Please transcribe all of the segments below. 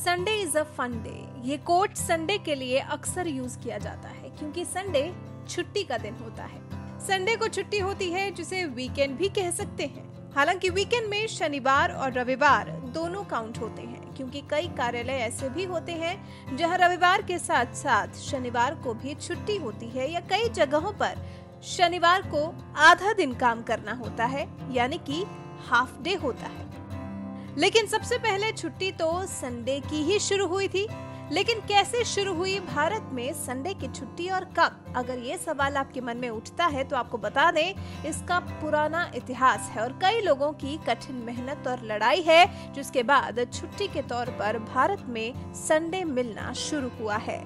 Sunday is a fun day. ये quote Sunday के लिए अक्सर यूज किया जाता है क्योंकि संडे छुट्टी का दिन होता है। संडे को छुट्टी होती है जिसे वीकेंड भी कह सकते हैं। हालांकि वीकेंड में शनिवार और रविवार दोनों काउंट होते हैं क्योंकि कई कार्यालय ऐसे भी होते हैं जहां रविवार के साथ साथ शनिवार को भी छुट्टी होती है या कई जगहों पर शनिवार को आधा दिन काम करना होता है यानी कि हाफ डे होता है। लेकिन सबसे पहले छुट्टी तो संडे की ही शुरू हुई थी। लेकिन कैसे शुरू हुई भारत में संडे की छुट्टी और कब? अगर ये सवाल आपके मन में उठता है तो आपको बता दें, इसका पुराना इतिहास है और कई लोगों की कठिन मेहनत और लड़ाई है जिसके बाद छुट्टी के तौर पर भारत में संडे मिलना शुरू हुआ है।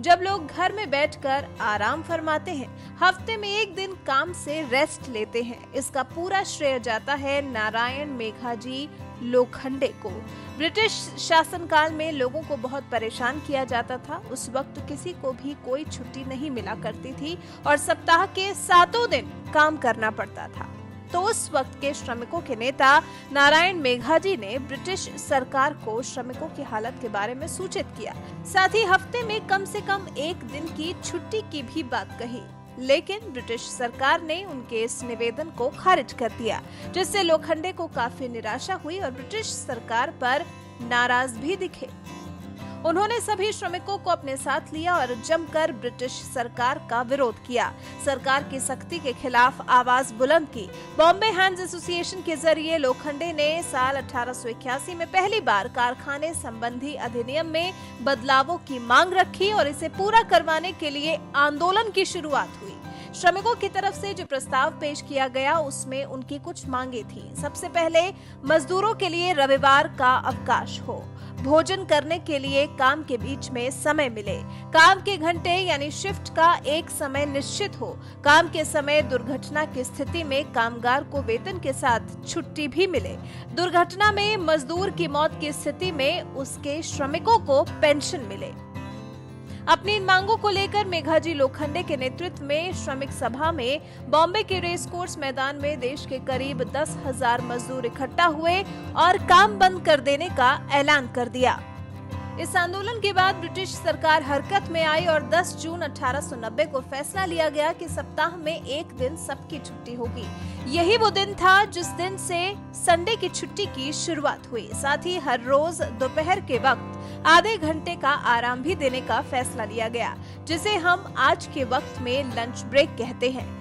जब लोग घर में बैठकर आराम फरमाते हैं, हफ्ते में एक दिन काम से रेस्ट लेते हैं। इसका पूरा श्रेय जाता है नारायण मेघाजी लोखंडे को। ब्रिटिश शासनकाल में लोगों को बहुत परेशान किया जाता था। उस वक्त किसी को भी कोई छुट्टी नहीं मिला करती थी और सप्ताह के 7 दिन काम करना पड़ता था। तो उस वक्त के श्रमिकों के नेता नारायण मेघाजी ने ब्रिटिश सरकार को श्रमिकों की हालत के बारे में सूचित किया। साथ ही हफ्ते में कम से कम एक दिन की छुट्टी की भी बात कही। लेकिन ब्रिटिश सरकार ने उनके इस निवेदन को खारिज कर दिया, जिससे लोखंडे को काफी निराशा हुई और ब्रिटिश सरकार पर नाराज भी दिखे। उन्होंने सभी श्रमिकों को अपने साथ लिया और जमकर ब्रिटिश सरकार का विरोध किया। सरकार की सख्ती के खिलाफ आवाज बुलंद की। बॉम्बे हैंड्स एसोसिएशन के जरिए लोखंडे ने साल 1881 में पहली बार कारखाने संबंधी अधिनियम में बदलावों की मांग रखी और इसे पूरा करवाने के लिए आंदोलन की शुरुआत हुई। श्रमिकों की तरफ से जो प्रस्ताव पेश किया गया उसमें उनकी कुछ मांगे थी। सबसे पहले मजदूरों के लिए रविवार का अवकाश हो, भोजन करने के लिए काम के बीच में समय मिले, काम के घंटे यानी शिफ्ट का एक समय निश्चित हो, काम के समय दुर्घटना की स्थिति में कामगार को वेतन के साथ छुट्टी भी मिले, दुर्घटना में मजदूर की मौत की स्थिति में उसके श्रमिकों को पेंशन मिले। अपनी इन मांगों को लेकर मेघाजी लोखंडे के नेतृत्व में श्रमिक सभा में बॉम्बे के रेस कोर्स मैदान में देश के करीब 10,000 मजदूर इकट्ठा हुए और काम बंद कर देने का ऐलान कर दिया। इस आंदोलन के बाद ब्रिटिश सरकार हरकत में आई और 10 जून 1890 को फैसला लिया गया कि सप्ताह में एक दिन सबकी छुट्टी होगी। यही वो दिन था जिस दिन से संडे की छुट्टी की शुरुआत हुई। साथ ही हर रोज दोपहर के वक्त आधे घंटे का आराम भी देने का फैसला लिया गया, जिसे हम आज के वक्त में लंच ब्रेक कहते हैं।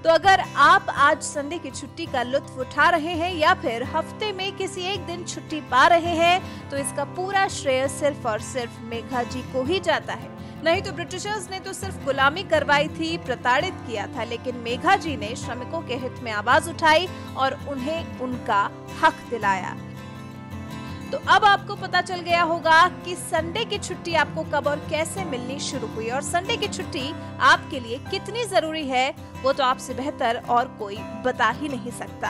तो अगर आप आज संडे की छुट्टी का लुत्फ उठा रहे हैं या फिर हफ्ते में किसी एक दिन छुट्टी पा रहे हैं तो इसका पूरा श्रेय सिर्फ और सिर्फ मेघाजी को ही जाता है। नहीं तो ब्रिटिशर्स ने तो सिर्फ गुलामी करवाई थी, प्रताड़ित किया था, लेकिन मेघाजी ने श्रमिकों के हित में आवाज उठाई और उन्हें उनका हक दिलाया। तो अब आपको पता चल गया होगा कि संडे की छुट्टी आपको कब और कैसे मिलनी शुरू हुई और संडे की छुट्टी आपके लिए कितनी जरूरी है, वो तो आपसे बेहतर और कोई बता ही नहीं सकता।